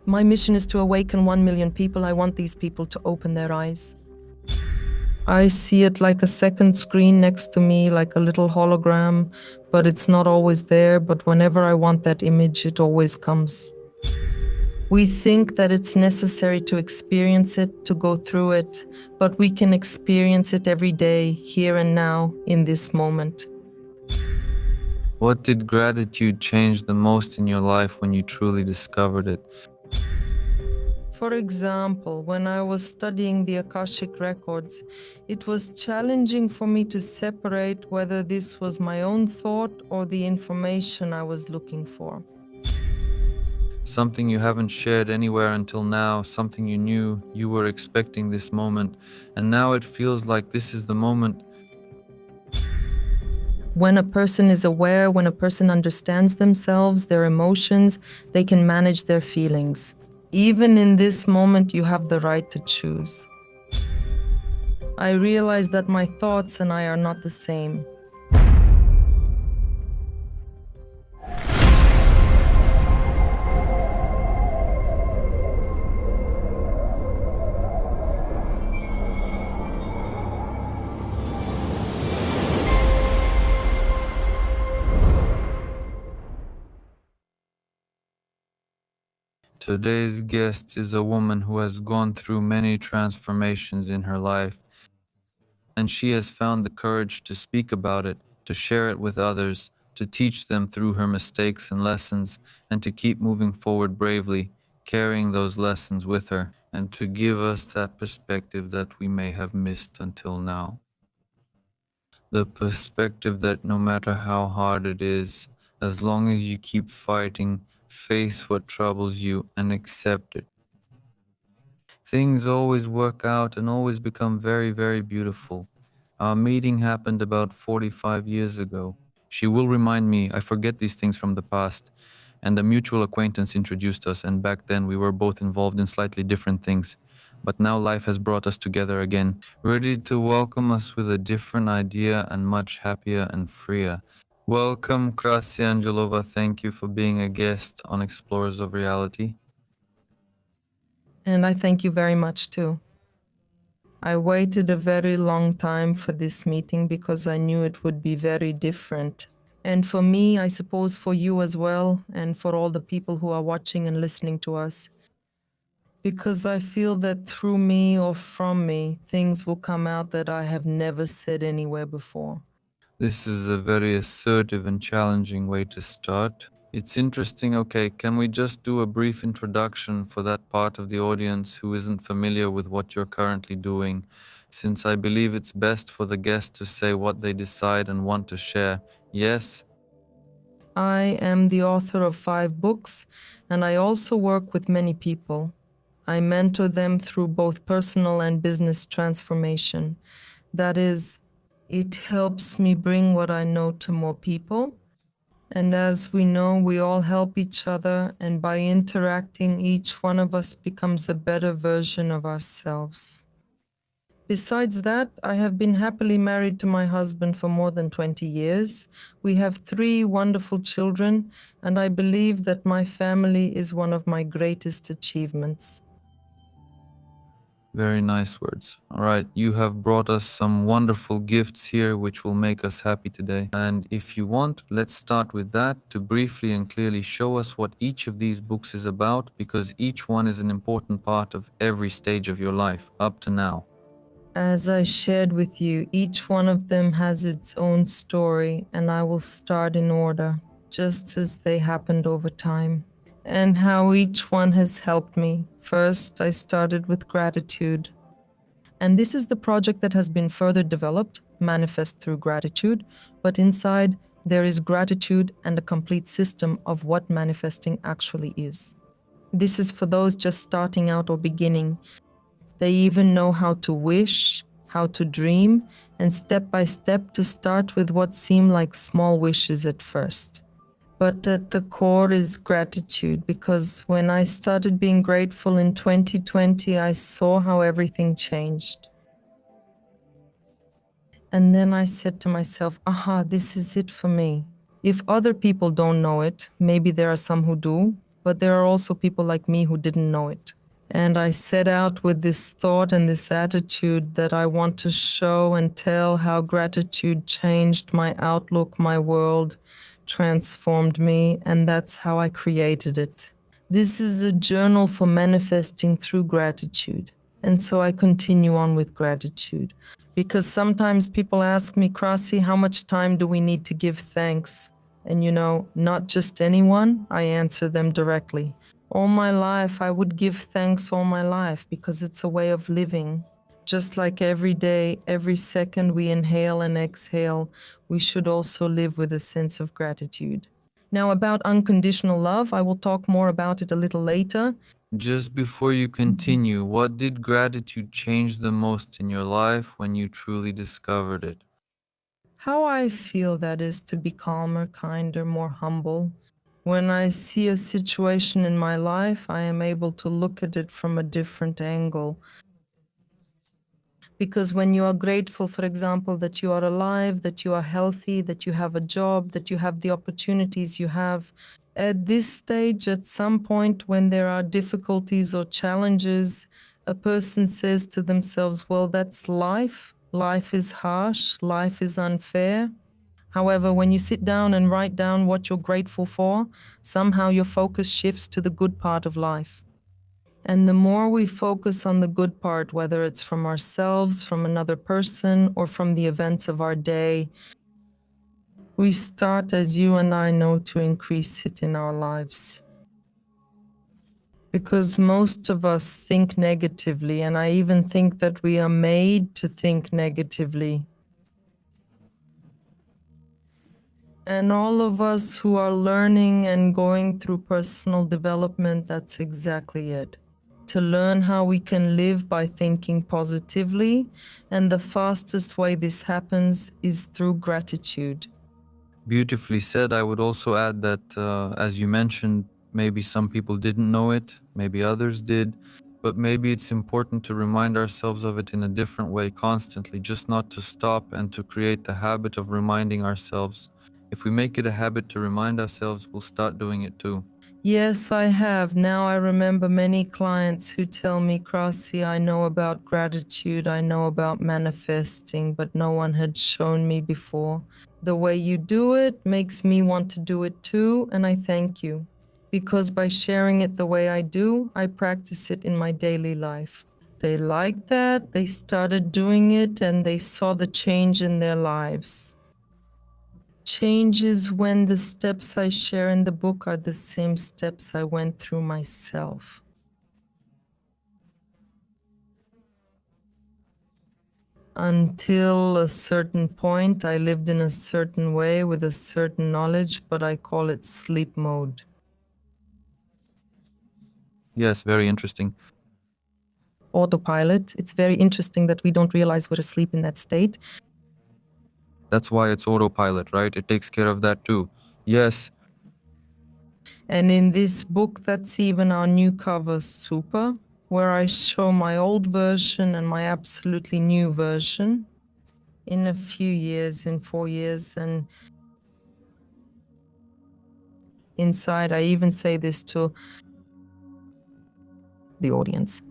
My mission is to awaken 1 million people. I want these people to open their eyes. I see it like a second screen next to me, like a little hologram, but it's not always there. But whenever I want that image, it always comes. We think that it's necessary to experience it, to go through it, but we can experience it every day, here and now, in this moment. What did gratitude change the most in your life when you truly discovered it? For example, when I was studying the Akashic records, it was challenging for me to separate whether this was my own thought or the information I was looking for. Something you haven't shared anywhere until now, something you knew you were expecting this moment, and now it feels like this is the moment. When a person is aware, when a person understands themselves, their emotions, they can manage their feelings. Even in this moment, you have the right to choose. I realize that my thoughts and I are not the same. Today's guest is a woman who has gone through many transformations in her life, and she has found the courage to speak about it, to share it with others, to teach them through her mistakes and lessons, and to keep moving forward bravely, carrying those lessons with her, and to give us that perspective that we may have missed until now. The perspective that no matter how hard it is, as long as you keep fighting, face what troubles you and accept it, things always work out and always become very, very beautiful. Our meeting happened about 45 years ago. She will remind me, I forget these things from the past. And a mutual acquaintance introduced us, and back then we were both involved in slightly different things. But now life has brought us together again, ready to welcome us with a different idea and much happier and freer. Welcome, Krasi Angelova. Thank you for being a guest on Explorers of Reality. And I thank you very much too. I waited a very long time for this meeting because I knew it would be very different. And for me, I suppose for you as well, and for all the people who are watching and listening to us. Because I feel that through me or from me, things will come out that I have never said anywhere before. This is a very assertive and challenging way to start. It's interesting. Okay, can we just do a brief introduction for that part of the audience who isn't familiar with what you're currently doing? Since I believe it's best for the guest to say what they decide and want to share. Yes? I am the author of 5 books, and I also work with many people. I mentor them through both personal and business transformation. That is, it helps me bring what I know to more people. And as we know, we all help each other, and by interacting, each one of us becomes a better version of ourselves. Besides that, I have been happily married to my husband for more than 20 years. We have 3 wonderful children, and I believe that my family is one of my greatest achievements. Very nice words. All right, you have brought us some wonderful gifts here which will make us happy today. And if you want, let's start with that to briefly and clearly show us what each of these books is about, because each one is an important part of every stage of your life up to now. As I shared with you, each one of them has its own story, and I will start in order, just as they happened over time, and how each one has helped me. First, I started with gratitude. And this is the project that has been further developed, Manifest Through Gratitude, but inside there is gratitude and a complete system of what manifesting actually is. This is for those just starting out or beginning. They even know how to wish, how to dream, and step by step to start with what seem like small wishes at first. But at the core is gratitude, because when I started being grateful in 2020, I saw how everything changed. And then I said to myself, aha, this is it for me. If other people don't know it, maybe there are some who do, but there are also people like me who didn't know it. And I set out with this thought and this attitude that I want to show and tell how gratitude changed my outlook, my world, transformed me, and that's how I created it. This is a journal for manifesting through gratitude. And so I continue on with gratitude. Because sometimes people ask me, Krasi, how much time do we need to give thanks? And not just anyone, I answer them directly. All my life, I would give thanks all my life because it's a way of living. Just like every day, every second we inhale and exhale, we should also live with a sense of gratitude. Now, about unconditional love, I will talk more about it a little later. Just before you continue, what did gratitude change the most in your life when you truly discovered it? How I feel that is to be calmer, kinder, more humble. When I see a situation in my life, I am able to look at it from a different angle. Because when you are grateful, for example, that you are alive, that you are healthy, that you have a job, that you have the opportunities you have, at this stage, at some point when there are difficulties or challenges, a person says to themselves, well, that's life. Life is harsh. Life is unfair. However, when you sit down and write down what you're grateful for, somehow your focus shifts to the good part of life. And the more we focus on the good part, whether it's from ourselves, from another person, or from the events of our day, we start, as you and I know, to increase it in our lives. Because most of us think negatively, and I even think that we are made to think negatively. And all of us who are learning and going through personal development, that's exactly it. To learn how we can live by thinking positively, and the fastest way this happens is through gratitude. Beautifully said. I would also add that, as you mentioned, maybe some people didn't know it, maybe others did, but maybe it's important to remind ourselves of it in a different way constantly, just not to stop and to create the habit of reminding ourselves. If we make it a habit to remind ourselves, we'll start doing it too. Yes, I have. Now I remember many clients who tell me, Krasi, I know about gratitude, I know about manifesting, but no one had shown me before. The way you do it makes me want to do it too, and I thank you. Because by sharing it the way I do, I practice it in my daily life. They liked that, they started doing it, and they saw the change in their lives. Changes when the steps I share in the book are the same steps I went through myself. Until a certain point, I lived in a certain way with a certain knowledge, but I call it sleep mode. Yes, very interesting. Autopilot. It's very interesting that we don't realize we're asleep in that state. That's why it's autopilot, right? It takes care of that too. Yes. And in this book, that's even our new cover, Super, where I show my old version and my absolutely new version in a few years, in 4 years. And inside, I even say this to the audience.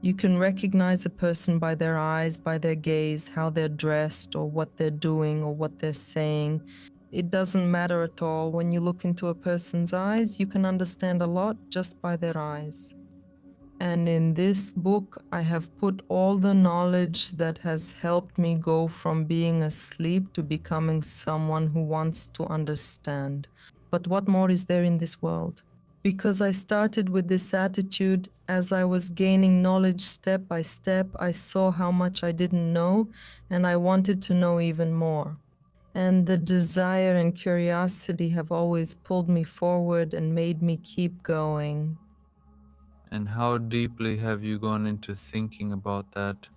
You can recognize a person by their eyes, by their gaze, how they're dressed, or what they're doing, or what they're saying. It doesn't matter at all. When you look into a person's eyes, you can understand a lot just by their eyes. And in this book, I have put all the knowledge that has helped me go from being asleep to becoming someone who wants to understand. But what more is there in this world? Because I started with this attitude, as I was gaining knowledge step by step, I saw how much I didn't know, and I wanted to know even more. And the desire and curiosity have always pulled me forward and made me keep going. And how deeply have you gone into thinking about that?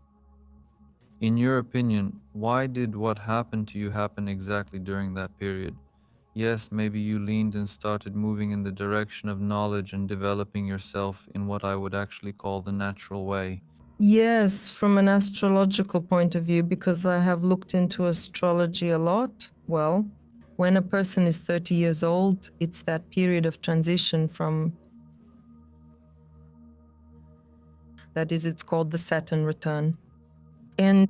In your opinion, why did what happened to you happen exactly during that period? Yes, maybe you leaned and started moving in the direction of knowledge and developing yourself in what I would actually call the natural way. Yes, from an astrological point of view, because I have looked into astrology a lot. Well, When a person is 30 years old, it's that period of transition from, that is, it's called the Saturn return. And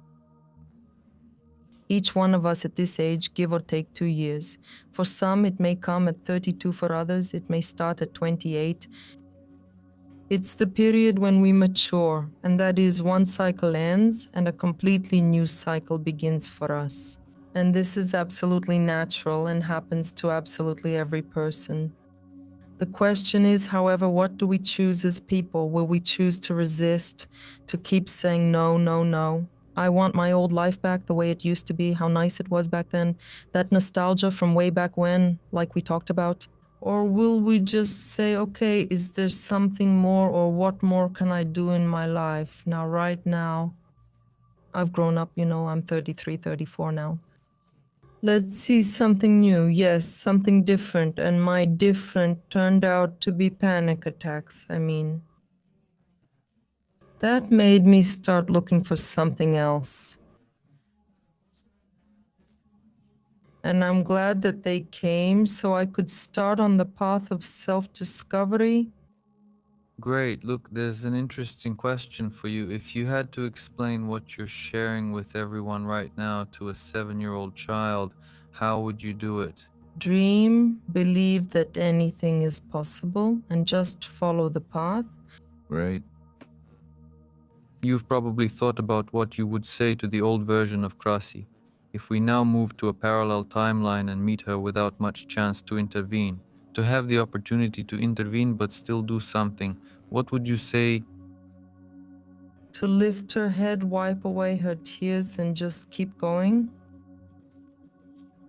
each one of us at this age, give or take 2 years. For some, it may come at 32. For others, it may start at 28. It's the period when we mature, and that is, one cycle ends and a completely new cycle begins for us. And this is absolutely natural and happens to absolutely every person. The question is, however, what do we choose as people? Will we choose to resist, to keep saying no, no, no? I want my old life back the way it used to be, how nice it was back then, that nostalgia from way back when, like we talked about? Or will we just say, okay, is there something more, or what more can I do in my life? Now, right now, I've grown up, I'm 33, 34 now. Let's see something new, yes, something different, and my different turned out to be panic attacks, That made me start looking for something else. And I'm glad that they came so I could start on the path of self-discovery. Great. Look, there's an interesting question for you. If you had to explain what you're sharing with everyone right now to a 7-year-old child, how would you do it? Dream, believe that anything is possible, and just follow the path. Great. You've probably thought about what you would say to the old version of Krasi. If we now move to a parallel timeline and meet her without much chance to intervene, to have the opportunity to intervene but still do something, what would you say? To lift her head, wipe away her tears, and just keep going.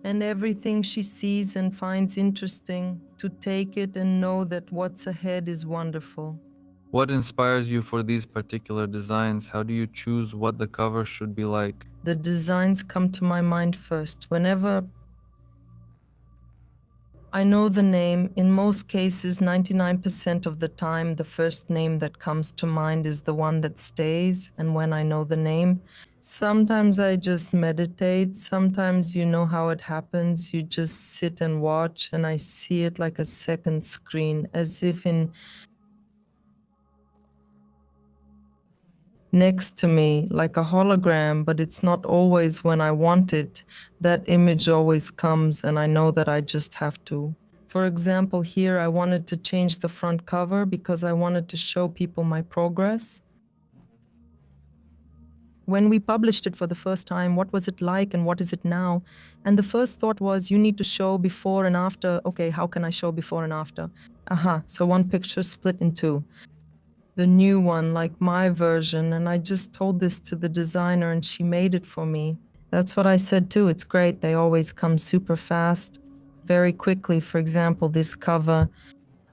And everything she sees and finds interesting, to take it and know that what's ahead is wonderful. What inspires you for these particular designs? How do you choose what the cover should be like? The designs come to my mind first. Whenever I know the name, in most cases, 99% of the time, the first name that comes to mind is the one that stays. And when I know the name, sometimes I just meditate. Sometimes you know how it happens. You just sit and watch, and I see it like a second screen, as if in next to me, like a hologram, but it's not always when I want it. That image always comes, and I know that I just have to. For example, here I wanted to change the front cover because I wanted to show people my progress. When we published it for the first time, what was it like and what is it now? And the first thought was, you need to show before and after. Okay, how can I show before and after? So one picture split in two. The new one, like my version, and I just told this to the designer and she made it for me. That's what I said too. It's great. They always come super fast, very quickly. For example, this cover.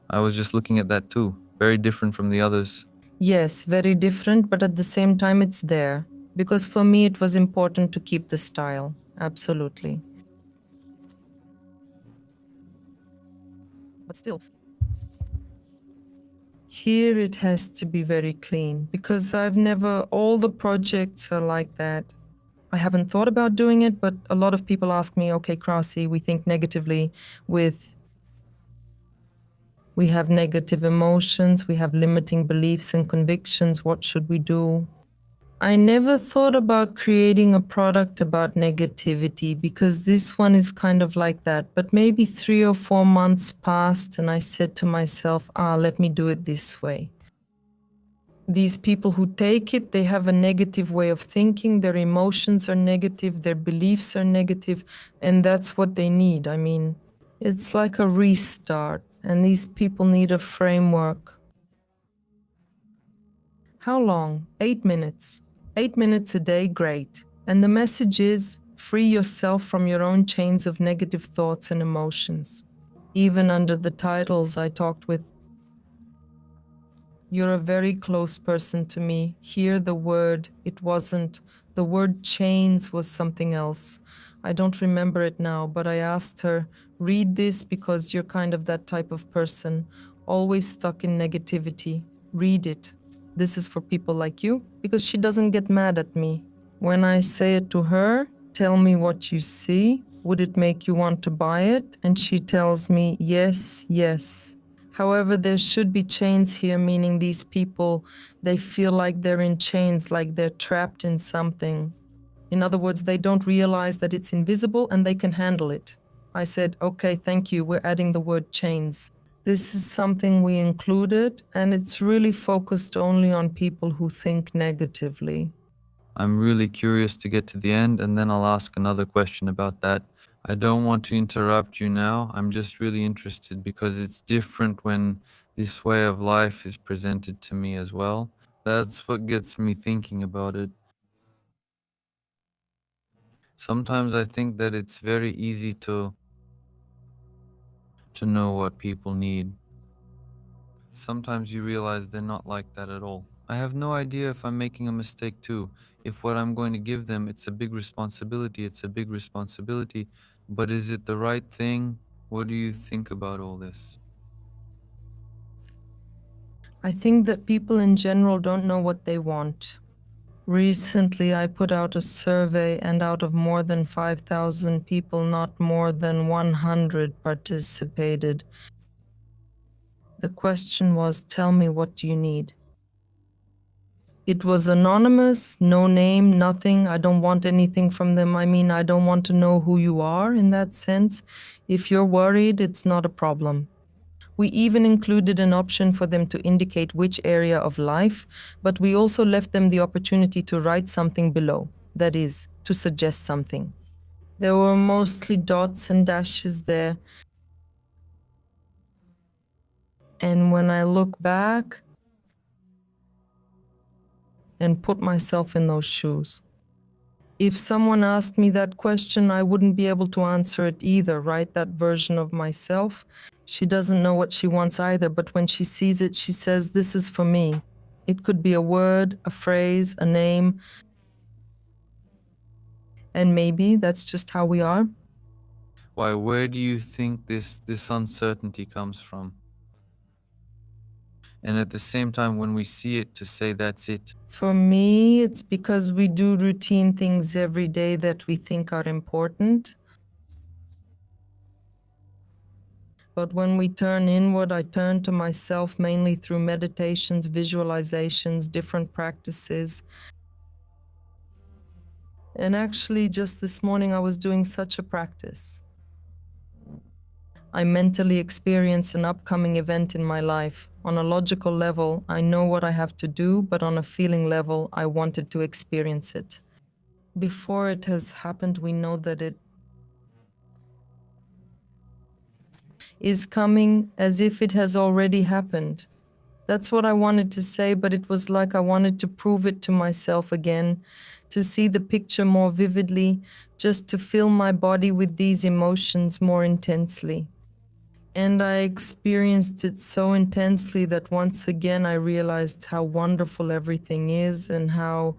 I was just looking at that too. Very different from the others. Yes, very different, but at the same time it's there. Because for me it was important to keep the style. Absolutely. But still, here it has to be very clean because all the projects are like that. I haven't thought about doing it, but a lot of people ask me, okay, Krasi, we think negatively we have negative emotions, we have limiting beliefs and convictions, what should we do? I never thought about creating a product about negativity because this one is kind of like that. But maybe 3 or 4 months passed and I said to myself, let me do it this way. These people who take it, they have a negative way of thinking, their emotions are negative, their beliefs are negative, and that's what they need. It's like a restart, and these people need a framework. How long? 8 minutes. 8 minutes a day, great. And the message is, free yourself from your own chains of negative thoughts and emotions. Even under the titles I talked with, you're a very close person to me. Here the word chains was something else. I don't remember it now, but I asked her, read this because you're kind of that type of person, always stuck in negativity. Read it. This is for people like you, because she doesn't get mad at me. When I say it to her, tell me what you see. Would it make you want to buy it? And she tells me, yes, yes. However, there should be chains here, meaning these people, they feel like they're in chains, like they're trapped in something. In other words, they don't realize that it's invisible and they can handle it. I said, okay, thank you. We're adding the word chains. This is something we included, and it's really focused only on people who think negatively. I'm really curious to get to the end, and then I'll ask another question about that. I don't want to interrupt you now. I'm just really interested because it's different when this way of life is presented to me as well. That's what gets me thinking about it. Sometimes I think that it's very easy to know what people need. Sometimes you realize they're not like that at all. I have no idea if I'm making a mistake too. If what I'm going to give them, it's a big responsibility, it's a big responsibility. But is it the right thing? What do you think about all this? I think that people in general don't know what they want. Recently, I put out a survey, and out of more than 5,000 people, not more than 100 participated. The question was, tell me, what do you need? It was anonymous, no name, nothing. I don't want anything from them. I mean, I don't want to know who you are in that sense. If you're worried, it's not a problem. We even included an option for them to indicate which area of life, but we also left them the opportunity to write something below, that is, to suggest something. There were mostly dots and dashes there. And when I look back and put myself in those shoes, if someone asked me that question, I wouldn't be able to answer it either, right? That version of myself. She doesn't know what she wants either, but when she sees it, she says, this is for me. It could be a word, a phrase, a name. And maybe that's just how we are. Why, where do you think this uncertainty comes from? And at the same time, when we see it, to say that's it. For me, it's because we do routine things every day that we think are important. But when we turn inward, I turn to myself mainly through meditations, visualizations, different practices. And actually, just this morning, I was doing such a practice. I mentally experience an upcoming event in my life. On a logical level, I know what I have to do, but on a feeling level, I wanted to experience it. Before it has happened, we know that it is coming as if it has already happened. That's what I wanted to say, but it was like I wanted to prove it to myself again, to see the picture more vividly, just to fill my body with these emotions more intensely. And I experienced it so intensely that once again I realized how wonderful everything is and how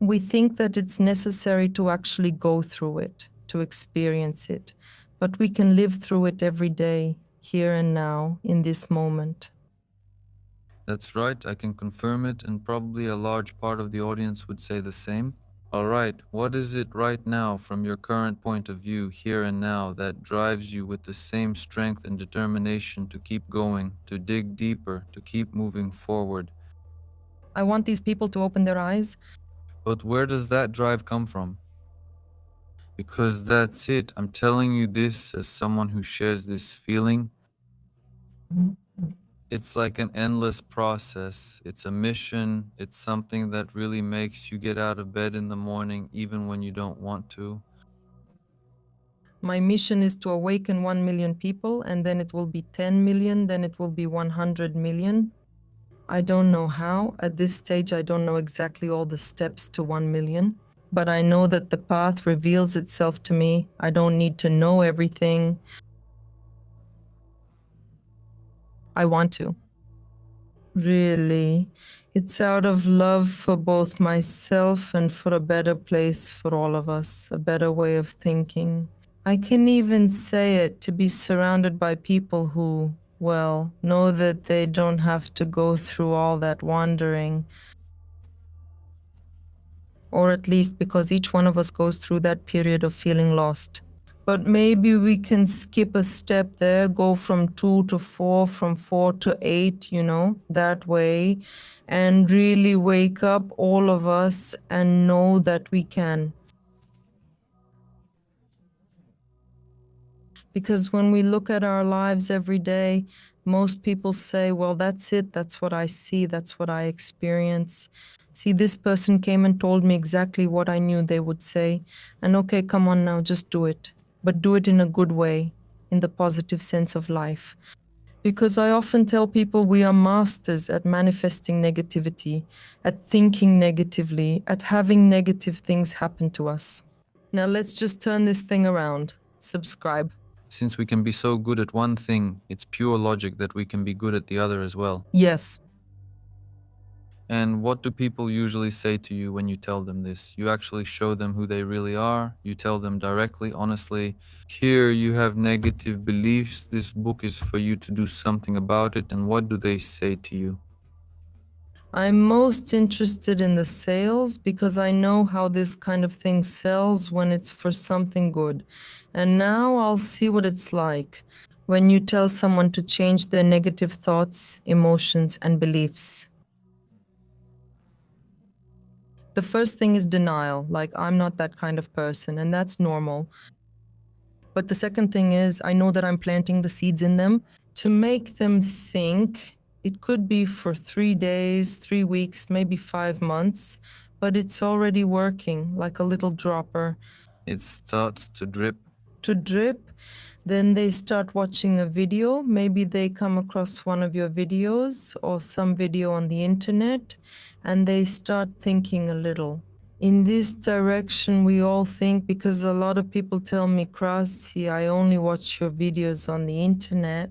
we think that it's necessary to actually go through it, to experience it. But we can live through it every day, here and now, in this moment. That's right, I can confirm it, and probably a large part of the audience would say the same. All right, what is it right now from your current point of view, here and now, that drives you with the same strength and determination to keep going, to dig deeper, to keep moving forward? I want these people to open their eyes. But where does that drive come from? Because that's it. I'm telling you this as someone who shares this feeling. It's like an endless process. It's a mission. It's something that really makes you get out of bed in the morning, even when you don't want to. My mission is to awaken 1 million people, and then it will be 10 million, then it will be 100 million. I don't know how. At this stage, I don't know exactly all the steps to 1 million. But I know that the path reveals itself to me. I don't need to know everything. I want to. Really. It's out of love for both myself and for a better place for all of us, a better way of thinking. I can even say it, to be surrounded by people who, well, know that they don't have to go through all that wandering. or at least because each one of us goes through that period of feeling lost. But maybe we can skip a step there, go from 2 to 4, from 4 to 8, that way, and really wake up all of us and know that we can. Because when we look at our lives every day, most people say, well, that's it. That's what I see. That's what I experience. See, this person came and told me exactly what I knew they would say. And okay, come on now, just do it. But do it in a good way, in the positive sense of life. Because I often tell people we are masters at manifesting negativity, at thinking negatively, at having negative things happen to us. Now let's just turn this thing around. Subscribe. Since we can be so good at one thing, it's pure logic that we can be good at the other as well. Yes. And what do people usually say to you when you tell them this? You actually show them who they really are. You tell them directly, honestly, here you have negative beliefs. This book is for you to do something about it. And what do they say to you? I'm most interested in the sales because I know how this kind of thing sells when it's for something good. And now I'll see what it's like when you tell someone to change their negative thoughts, emotions, and beliefs. The first thing is denial, like I'm not that kind of person, and that's normal. But the second thing is I know that I'm planting the seeds in them to make them think. It could be for 3 days, 3 weeks, maybe 5 months, but it's already working like a little dropper. It starts to drip. To drip, then they start watching a video. Maybe they come across one of your videos or some video on the internet, and they start thinking a little. In this direction, we all think, because a lot of people tell me, Krasi, I only watch your videos on the internet.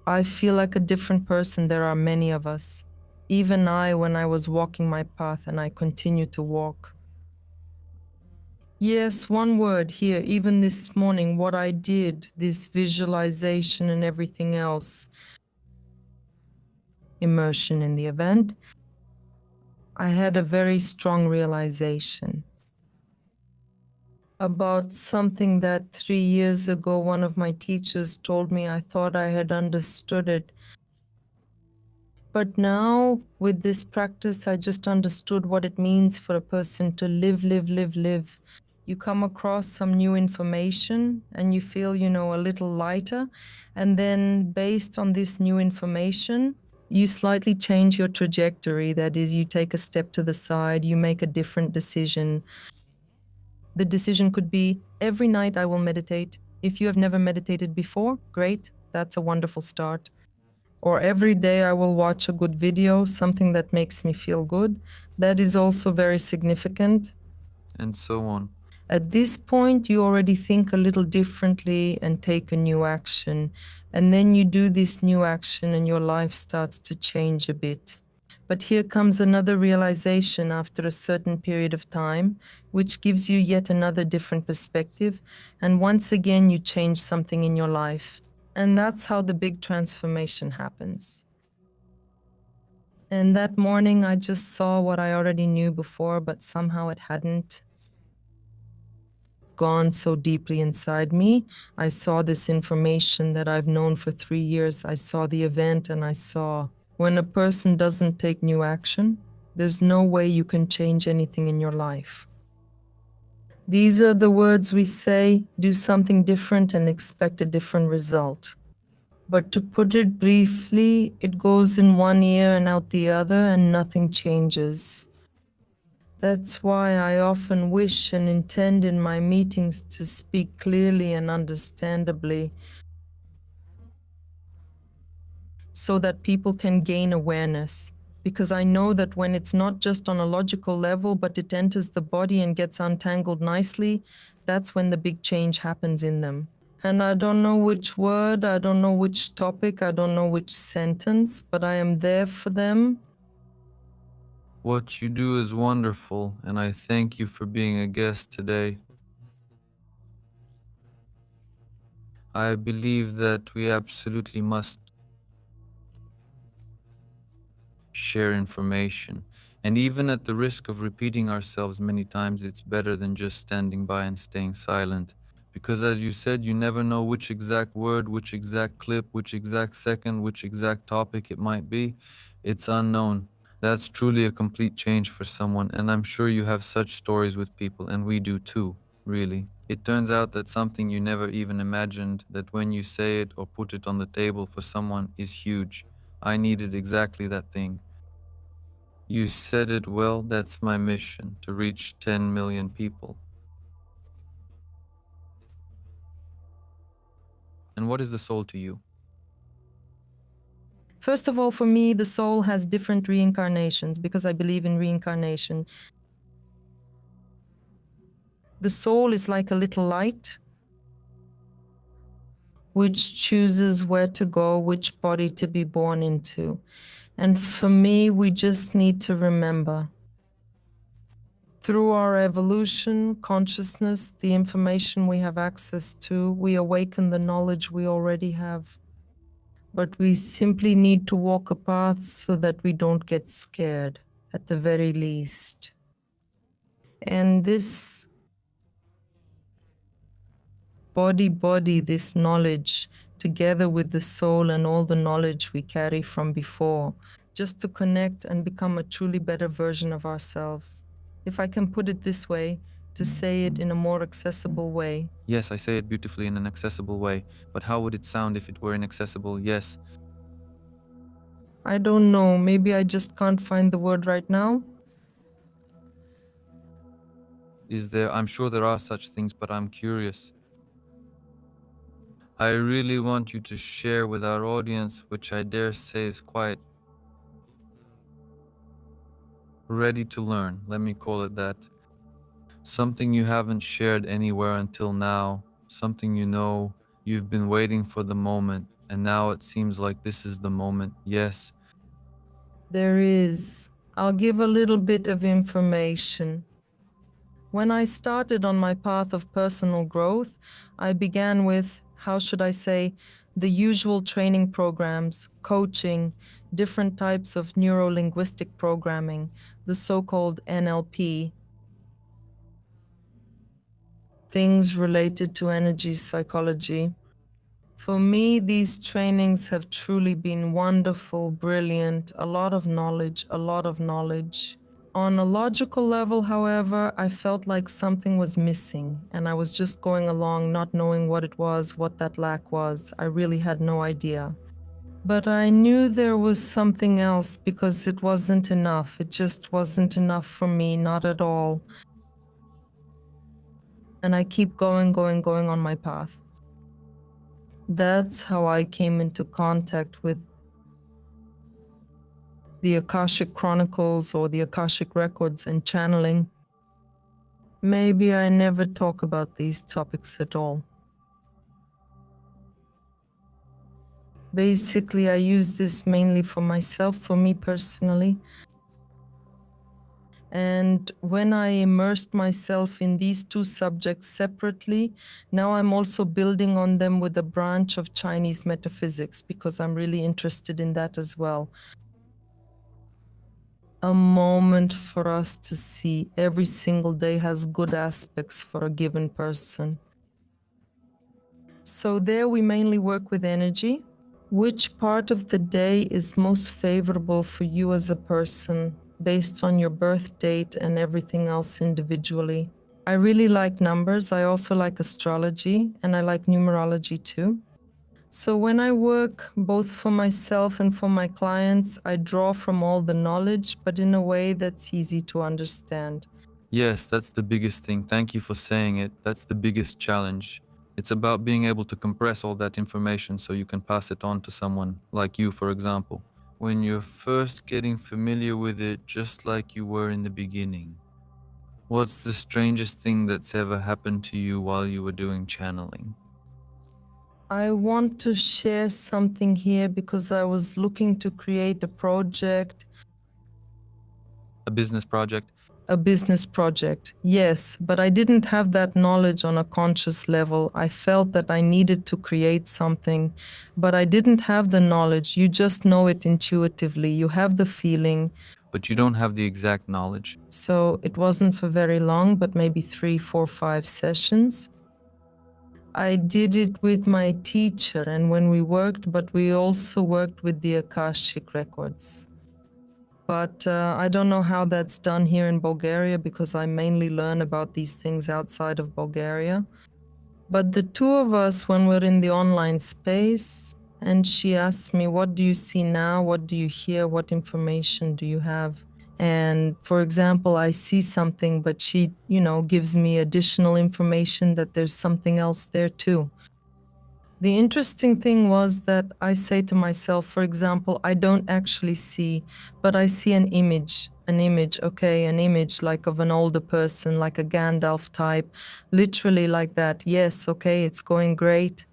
I feel like a different person. There are many of us. Even I, when I was walking my path, and I continue to walk. Yes, one word here, even this morning, what I did, this visualization and everything else, immersion in the event, I had a very strong realization about something that 3 years ago one of my teachers told me. I thought I had understood it. But now, with this practice, I just understood what it means for a person to live, live, live, live. You come across some new information and you feel, a little lighter. And then, based on this new information, you slightly change your trajectory. That is, you take a step to the side, you make a different decision. The decision could be, every night I will meditate. If you have never meditated before, great, that's a wonderful start. Or every day I will watch a good video, something that makes me feel good. That is also very significant. And so on. At this point, you already think a little differently and take a new action. And then you do this new action and your life starts to change a bit. But here comes another realization after a certain period of time, which gives you yet another different perspective. And once again, you change something in your life. And that's how the big transformation happens. And that morning, I just saw what I already knew before, but somehow it hadn't gone so deeply inside me. I saw this information that I've known for 3 years. I saw the event and I saw when a person doesn't take new action, there's no way you can change anything in your life. These are the words we say, do something different and expect a different result. But to put it briefly, it goes in one ear and out the other and nothing changes. That's why I often wish and intend in my meetings to speak clearly and understandably, so that people can gain awareness. Because I know that when it's not just on a logical level, but it enters the body and gets untangled nicely, that's when the big change happens in them. And I don't know which word, I don't know which topic, I don't know which sentence, but I am there for them. What you do is wonderful, and I thank you for being a guest today. I believe that we absolutely must share information, And even at the risk of repeating ourselves many times, it's better than just standing by and staying silent. Because as you said, you never know which exact word, which exact clip, which exact second, which exact topic it might be. It's unknown. That's truly a complete change for someone, and I'm sure you have such stories with people, and we do too, really. It turns out that something you never even imagined, that when you say it or put it on the table for someone, is huge. I needed exactly that thing. You said it well, that's my mission, to reach 10 million people. And what is the soul to you? First of all, for me, the soul has different reincarnations because I believe in reincarnation. The soul is like a little light which chooses where to go, which body to be born into. And for me, we just need to remember through our evolution, consciousness, the information we have access to, we awaken the knowledge we already have. But we simply need to walk a path so that we don't get scared, at the very least. And this body, this knowledge, together with the soul and all the knowledge we carry from before, just to connect and become a truly better version of ourselves. If I can put it this way, to say it in a more accessible way. Yes, I say it beautifully in an accessible way, but how would it sound if it were inaccessible? Yes. I don't know, maybe I just can't find the word right now. Is there? I'm sure there are such things, but I'm curious. I really want you to share with our audience, which I dare say is quite ready to learn, let me call it that. Something you haven't shared anywhere until now, something you know you've been waiting for the moment, and now it seems like this is the moment. Yes. There is. I'll give a little bit of information. When I started on my path of personal growth, I began with, how should I say, the usual training programs, coaching, different types of neuro-linguistic programming, the so-called NLP, things related to energy psychology. For me, these trainings have truly been wonderful, brilliant, a lot of knowledge, a lot of knowledge. On a logical level, however, I felt like something was missing, and I was just going along not knowing what it was, what that lack was. I really had no idea. But I knew there was something else because it wasn't enough. It just wasn't enough for me, not at all. And I keep going on my path. That's how I came into contact with the Akashic Chronicles or the Akashic Records and channeling. Maybe I never talk about these topics at all. Basically, I use this mainly for myself, for me personally. And when I immersed myself in these two subjects separately, now I'm also building on them with a branch of Chinese metaphysics because I'm really interested in that as well. A moment for us to see every single day has good aspects for a given person. So there we mainly work with energy. Which part of the day is most favorable for you as a person based on your birth date and everything else individually? I really like numbers. I also like astrology and I like numerology too. So when I work both for myself and for my clients, I draw from all the knowledge, but in a way that's easy to understand. Yes, that's the biggest thing. Thank you for saying it. That's the biggest challenge. It's about being able to compress all that information so you can pass it on to someone, like you, for example. When you're first getting familiar with it, just like you were in the beginning, what's the strangest thing that's ever happened to you while you were doing channeling? I want to share something here because I was looking to create a project. A business project? A business project, yes, but I didn't have that knowledge on a conscious level. I felt that I needed to create something, but I didn't have the knowledge. You just know it intuitively. You have the feeling. but you don't have the exact knowledge. So it wasn't for very long, but maybe 3, 4, 5 sessions. I did it with my teacher, and when we worked, but we also worked with the Akashic records. But I don't know how that's done here in Bulgaria because I mainly learn about these things outside of Bulgaria. But the two of us, when we're in the online space, and she asked me, what do you see now? What do you hear? What information do you have? And for example, I see something, but she, gives me additional information that there's something else there too. The interesting thing was that I say to myself, for example, I don't actually see, but I see an image, okay, an image like of an older person, like a Gandalf type, literally like that. Yes, okay, it's going great.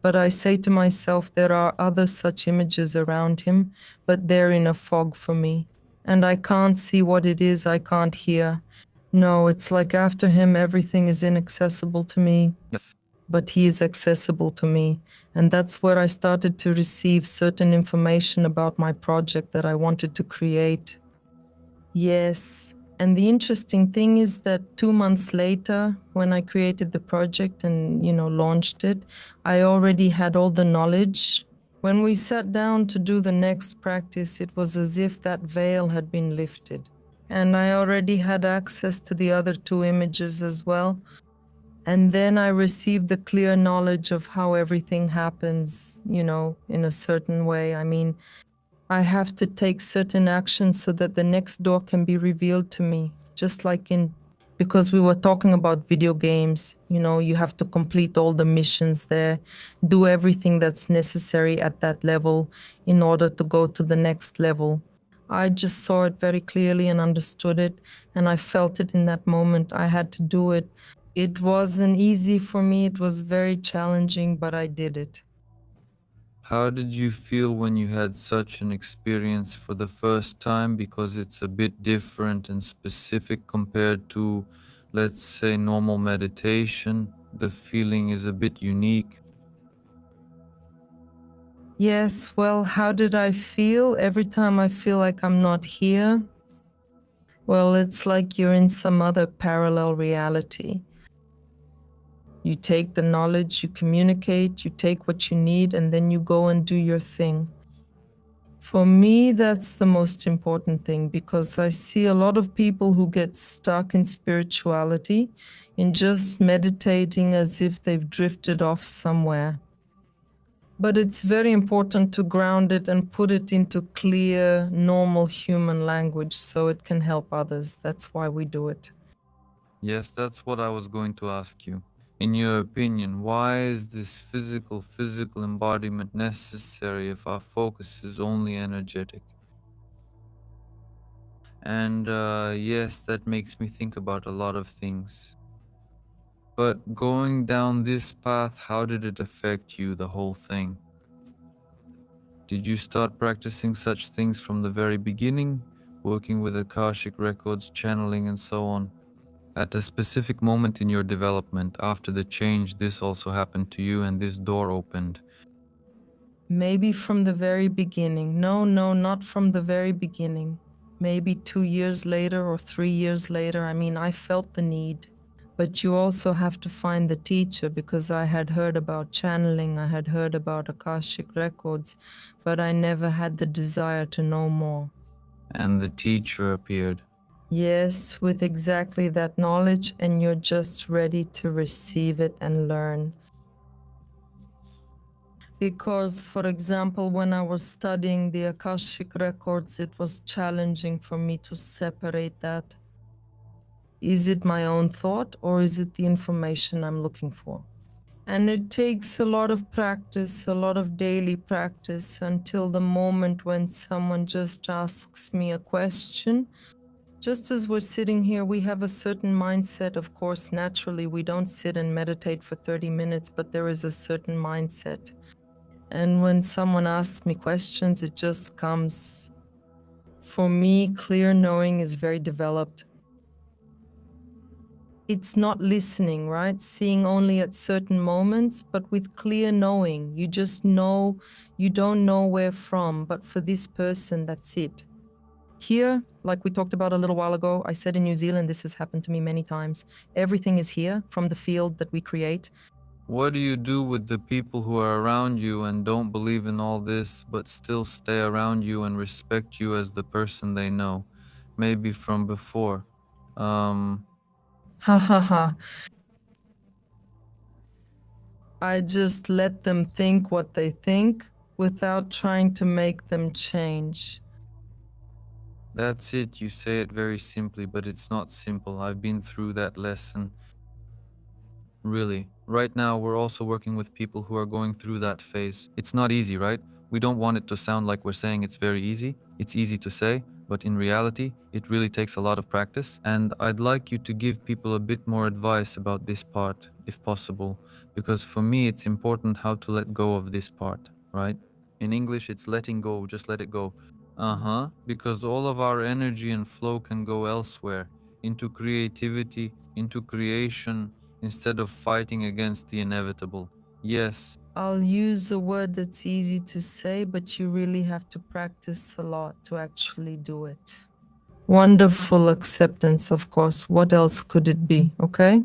But I say to myself, there are other such images around him, but they're in a fog for me. And I can't see what it is, I can't hear. No, it's like after him, everything is inaccessible to me. Yes. But he is accessible to me. And that's where I started to receive certain information about my project that I wanted to create. Yes. And the interesting thing is that 2 months later, when I created the project and, launched it, I already had all the knowledge. When we sat down to do the next practice, it was as if that veil had been lifted. And I already had access to the other 2 images as well. And then I received the clear knowledge of how everything happens, in a certain way. I mean, I have to take certain actions so that the next door can be revealed to me, just like because we were talking about video games, you have to complete all the missions there, do everything that's necessary at that level in order to go to the next level. I just saw it very clearly and understood it, and I felt it in that moment. I had to do it. It wasn't easy for me. It was very challenging, but I did it. How did you feel when you had such an experience for the first time? Because it's a bit different and specific compared to, let's say, normal meditation. The feeling is a bit unique. Yes, well, how did I feel? Every time I feel like I'm not here, well, it's like you're in some other parallel reality. You take the knowledge, you communicate, you take what you need, and then you go and do your thing. For me, that's the most important thing because I see a lot of people who get stuck in spirituality, in just meditating as if they've drifted off somewhere. But it's very important to ground it and put it into clear, normal human language so it can help others. That's why we do it. Yes, that's what I was going to ask you. In your opinion, why is this physical embodiment necessary if our focus is only energetic? And yes, that makes me think about a lot of things. But going down this path, how did it affect you, the whole thing? Did you start practicing such things from the very beginning, working with Akashic records, channeling, and so on? At a specific moment in your development, after the change, this also happened to you and this door opened. Maybe from the very beginning. No, not from the very beginning. Maybe 2 years later or 3 years later. I mean, I felt the need. But you also have to find the teacher because I had heard about channeling, I had heard about Akashic records, but I never had the desire to know more. And the teacher appeared. Yes, with exactly that knowledge, and you're just ready to receive it and learn. Because, for example, when I was studying the Akashic records, it was challenging for me to separate that. Is it my own thought or is it the information I'm looking for? And it takes a lot of practice, a lot of daily practice until the moment when someone just asks me a question. Just as we're sitting here, we have a certain mindset. Of course, naturally, we don't sit and meditate for 30 minutes, but there is a certain mindset. And when someone asks me questions, it just comes. For me, clear knowing is very developed. It's not listening, right? Seeing only at certain moments, but with clear knowing. You just know, you don't know where from, but for this person, that's it. Here, like we talked about a little while ago, I said in New Zealand, this has happened to me many times. Everything is here from the field that we create. What do you do with the people who are around you and don't believe in all this, but still stay around you and respect you as the person they know, maybe from before? Um, Ha ha ha. I just let them think what they think without trying to make them change. that's it. You say it very simply, but it's not simple. I've been through that lesson. Really. Right now, we're also working with people who are going through that phase. It's not easy, right? We don't want it to sound like we're saying it's very easy. It's easy to say, but in reality, it really takes a lot of practice. And I'd like you to give people a bit more advice about this part, if possible, because for me, it's important how to let go of this part, right? In English, it's letting go, just let it go. Uh huh. Because all of our energy and flow can go elsewhere into creativity, into creation, instead of fighting against the inevitable. Yes, I'll use a word that's easy to say, but you really have to practice a lot to actually do it. Wonderful acceptance, of course. What else could it be? Okay?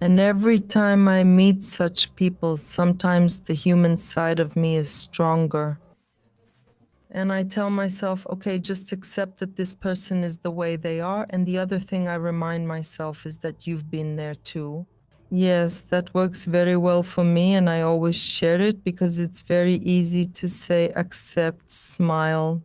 And every time I meet such people, sometimes the human side of me is stronger. And I tell myself, okay, just accept that this person is the way they are. And the other thing I remind myself is that you've been there too. Yes, that works very well for me. And I always share it because it's very easy to say, accept, smile.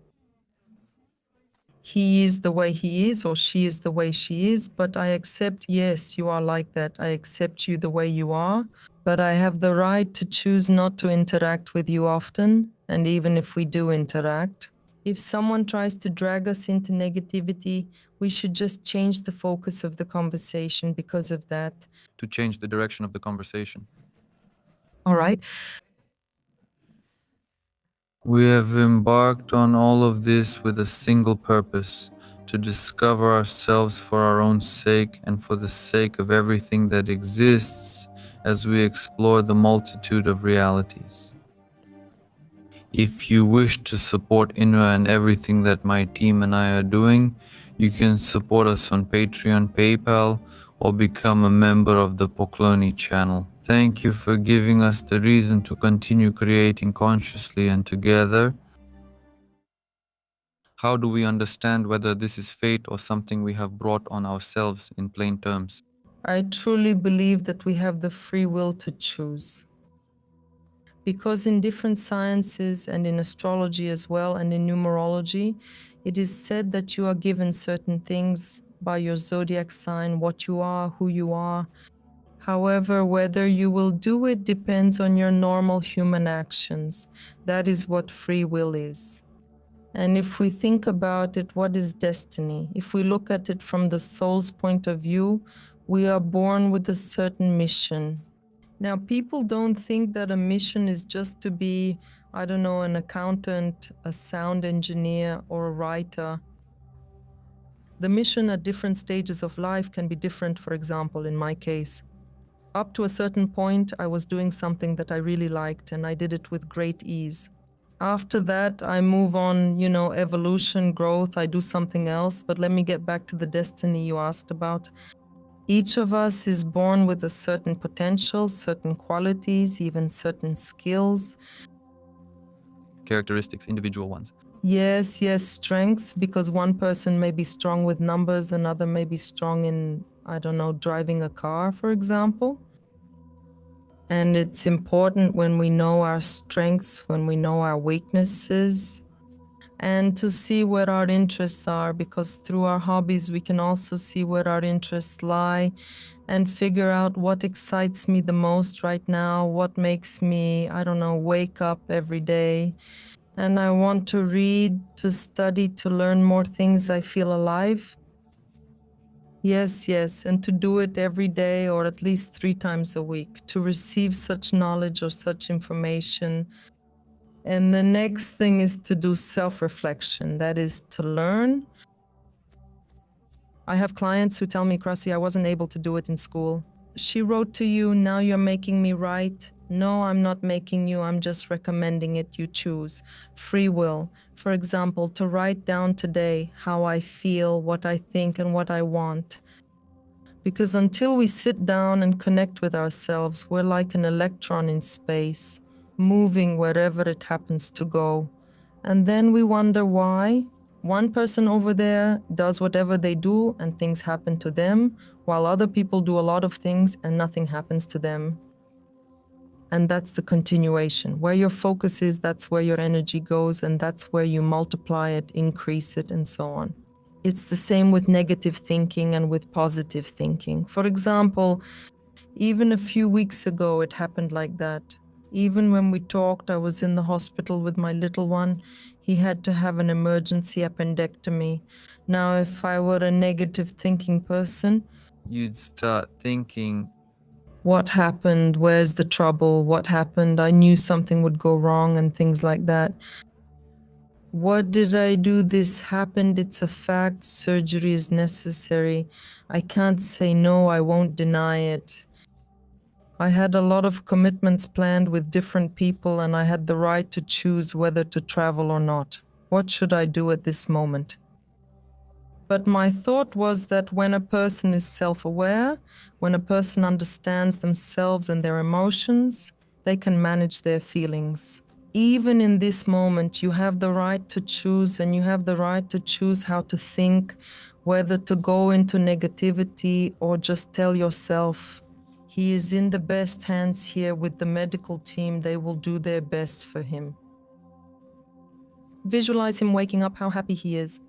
He is the way he is, or she is the way she is. But I accept, yes, you are like that. I accept you the way you are. But I have the right to choose not to interact with you often. And even if we do interact, if someone tries to drag us into negativity, we should just change the focus of the conversation because of that. to change the direction of the conversation. All right. We have embarked on all of this with a single purpose to discover ourselves for our own sake and for the sake of everything that exists as we explore the multitude of realities. If you wish to support Inra and everything that my team and I are doing, you can support us on Patreon, PayPal, or become a member of the Pokloni channel. Thank you for giving us the reason to continue creating consciously and together. How do we understand whether this is fate or something we have brought on ourselves in plain terms? I truly believe that we have the free will to choose. Because in different sciences and in astrology as well and in numerology, it is said that you are given certain things by your zodiac sign, what you are, who you are. However, whether you will do it depends on your normal human actions. That is what free will is. And if we think about it, what is destiny? If we look at it from the soul's point of view, we are born with a certain mission. Now, people don't think that a mission is just to be, I don't know, an accountant, a sound engineer, or a writer. The mission at different stages of life can be different. For example, in my case, up to a certain point, I was doing something that I really liked, and I did it with great ease. After that, I move on, evolution, growth, I do something else. But let me get back to the destiny you asked about. Each of us is born with a certain potential, certain qualities, even certain skills. Characteristics, individual ones. Yes, strengths, because one person may be strong with numbers, another may be strong in, I don't know, driving a car, for example. And it's important when we know our strengths, when we know our weaknesses, and to see where our interests are, because through our hobbies, we can also see where our interests lie and figure out what excites me the most right now, what makes me, I don't know, wake up every day. And I want to read, to study, to learn more things. I feel alive. Yes, and to do it every day or at least 3 times a week, to receive such knowledge or such information. And the next thing is to do self-reflection, that is to learn. I have clients who tell me, Krasi, I wasn't able to do it in school. She wrote to you, now you're making me write. No, I'm not making you, I'm just recommending it. You choose. Free will. For example, to write down today how I feel, what I think, and what I want. Because until we sit down and connect with ourselves, we're like an electron in space, moving wherever it happens to go. And then we wonder why. One person over there does whatever they do and things happen to them, while other people do a lot of things and nothing happens to them. And that's the continuation. Where your focus is, that's where your energy goes, and that's where you multiply it, increase it, and so on. It's the same with negative thinking and with positive thinking. For example, even a few weeks ago, it happened like that. Even when we talked, I was in the hospital with my little one. He had to have an emergency appendectomy. Now, if I were a negative thinking person, You'd start thinking, what happened? Where's the trouble? What happened? I knew something would go wrong and things like that. What did I do? This happened. It's a fact. Surgery is necessary. I can't say no. I won't deny it. I had a lot of commitments planned with different people, and I had the right to choose whether to travel or not. What should I do at this moment? But my thought was that when a person is self-aware, when a person understands themselves and their emotions, they can manage their feelings. Even in this moment, you have the right to choose, and you have the right to choose how to think, whether to go into negativity or just tell yourself, he is in the best hands here with the medical team. They will do their best for him. Visualize him waking up, how happy he is.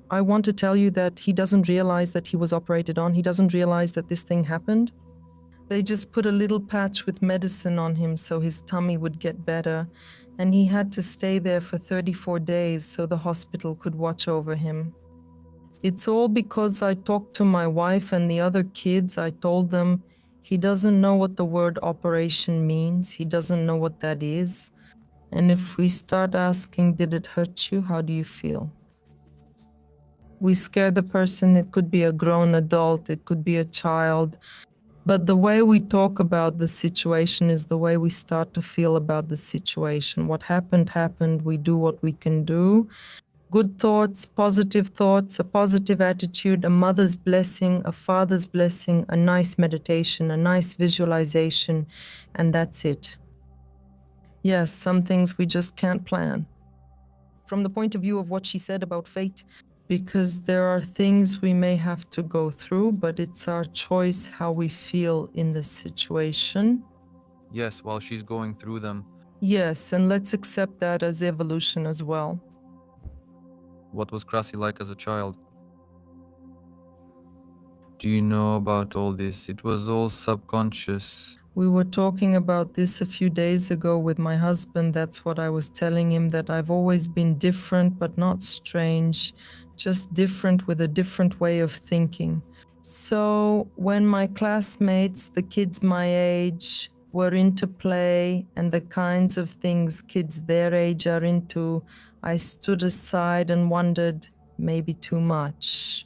I want to tell you that he doesn't realize that he was operated on. He doesn't realize that this thing happened. They just put a little patch with medicine on him so his tummy would get better, and he had to stay there for 34 days so the hospital could watch over him. It's all because I talked to my wife and the other kids. I told them, he doesn't know what the word operation means. He doesn't know what that is. And if we start asking, did it hurt you? How do you feel? We scare the person. It could be a grown adult. It could be a child. But the way we talk about the situation is the way we start to feel about the situation. What happened, happened. We do what we can do. Good thoughts, a positive attitude, a mother's blessing, a father's blessing, a nice meditation, a nice visualization, and that's it. Yes, some things we just can't plan. From the point of view of what she said about fate, because there are things we may have to go through, but it's our choice how we feel in the situation. yes, while she's going through them. Yes, and let's accept that as evolution as well. What was Krasi like as a child? Do you know about all this? It was all subconscious. We were talking about this a few days ago with my husband. That's what I was telling him, that I've always been different, but not strange, just different with a different way of thinking. So when my classmates, the kids my age, were into play and the kinds of things kids their age are into, I stood aside and wondered, maybe too much.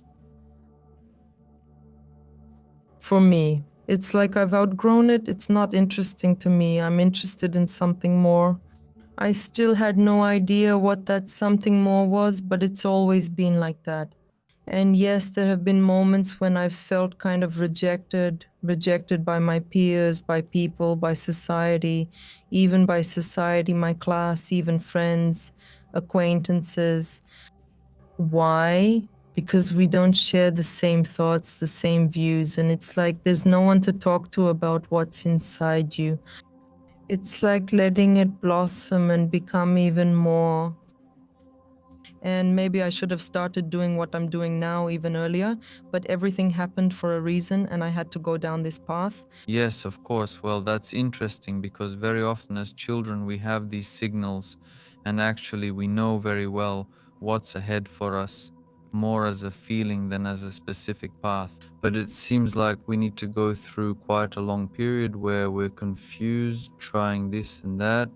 For me, it's like I've outgrown it. It's not interesting to me. I'm interested in something more. I still had no idea what that something more was, but it's always been like that. And yes, there have been moments when I've felt kind of rejected by my peers, by people, by society, my class, even friends, acquaintances. Why? Because we don't share the same thoughts, the same views, and it's like there's no one to talk to about what's inside you. It's like letting it blossom and become even more. And maybe I should have started doing what I'm doing now even earlier, but everything happened for a reason and I had to go down this path. Yes, of course. Well, that's interesting because very often as children we have these signals, and actually we know very well what's ahead for us, more as a feeling than as a specific path. But it seems like we need to go through quite a long period where we're confused, trying this and that.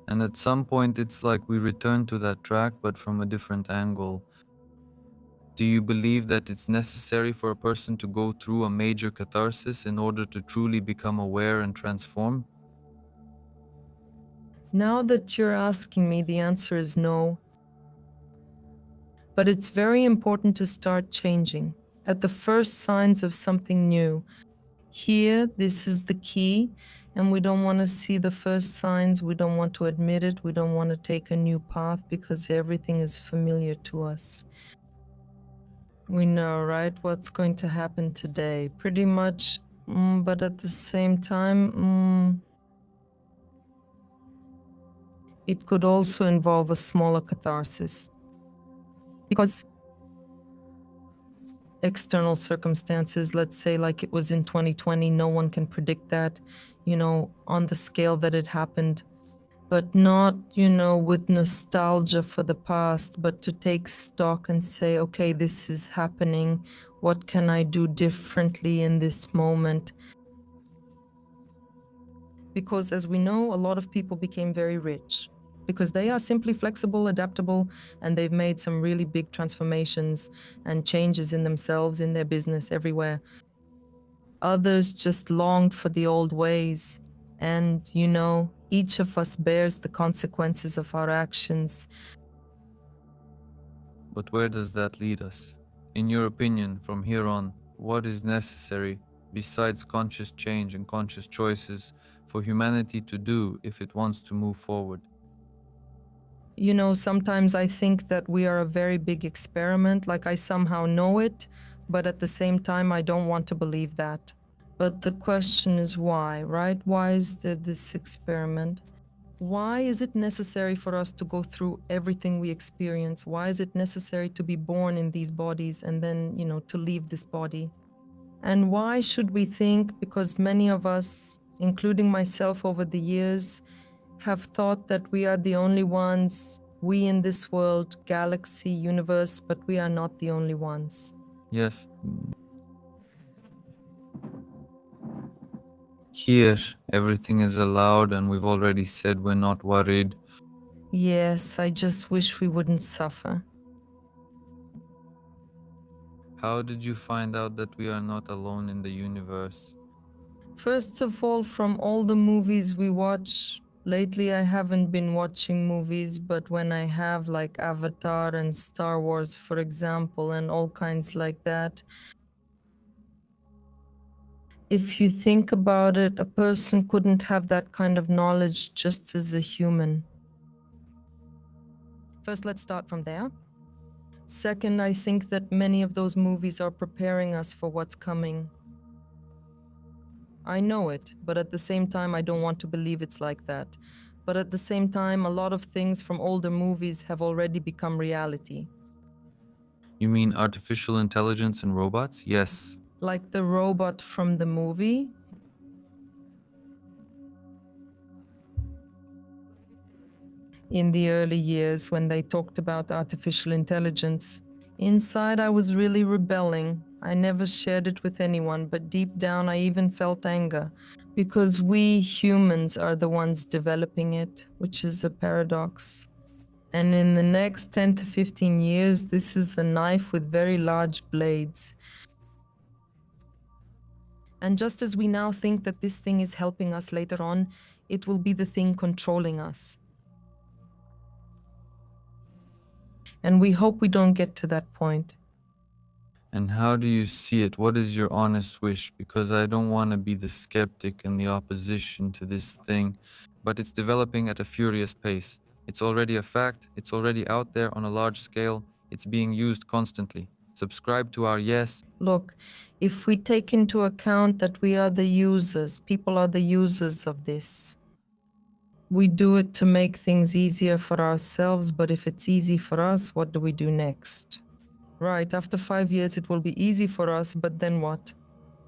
And at some point, it's like we return to that track, but from a different angle. Do you believe that it's necessary for a person to go through a major catharsis in order to truly become aware and transform? Now that you're asking me, the answer is no. But it's very important to start changing at the first signs of something new. Here, this is the key, and we don't want to see the first signs. We don't want to admit it. We don't want to take a new path because everything is familiar to us. We know, right, what's going to happen today. Pretty much, but at the same time, it could also involve a smaller catharsis. Because external circumstances, let's say like it was in 2020, no one can predict that, on the scale that it happened. But not, with nostalgia for the past, but to take stock and say, okay, this is happening. What can I do differently in this moment? Because as we know, a lot of people became very rich because they are simply flexible, adaptable, and they've made some really big transformations and changes in themselves, in their business, everywhere. Others just longed for the old ways. And, each of us bears the consequences of our actions. But where does that lead us? In your opinion, from here on, what is necessary, besides conscious change and conscious choices, for humanity to do if it wants to move forward? Sometimes I think that we are a very big experiment, like I somehow know it, but at the same time, I don't want to believe that. But the question is why, right? Why is there this experiment? Why is it necessary for us to go through everything we experience? Why is it necessary to be born in these bodies and then, to leave this body? And why should we think, because many of us, including myself over the years, have thought that we are the only ones, we in this world, galaxy, universe, but we are not the only ones. Yes. Here, everything is allowed, and we've already said we're not worried. Yes, I just wish we wouldn't suffer. How did you find out that we are not alone in the universe? First of all, from all the movies we watch, lately I haven't been watching movies, but when I have, like Avatar and Star Wars, for example, and all kinds like that, if you think about it, a person couldn't have that kind of knowledge just as a human. First, let's start from there. Second, I think that many of those movies are preparing us for what's coming. I know it, but at the same time, I don't want to believe it's like that. But at the same time, a lot of things from older movies have already become reality. You mean artificial intelligence and robots? Yes. Like the robot from the movie. In the early years, when they talked about artificial intelligence, inside I was really rebelling. I never shared it with anyone, but deep down I even felt anger, because we humans are the ones developing it, which is a paradox. And in the next 10 to 15 years, this is a knife with very large blades. And just as we now think that this thing is helping us later on, it will be the thing controlling us. And we hope we don't get to that point. And how do you see it? What is your honest wish? Because I don't want to be the skeptic and the opposition to this thing, but it's developing at a furious pace. It's already a fact, it's already out there on a large scale, it's being used constantly. Subscribe to our yes. Look, if we take into account that we are the users, people are the users of this. We do it to make things easier for ourselves, but if it's easy for us, what do we do next? Right, after 5 years it will be easy for us, but then what?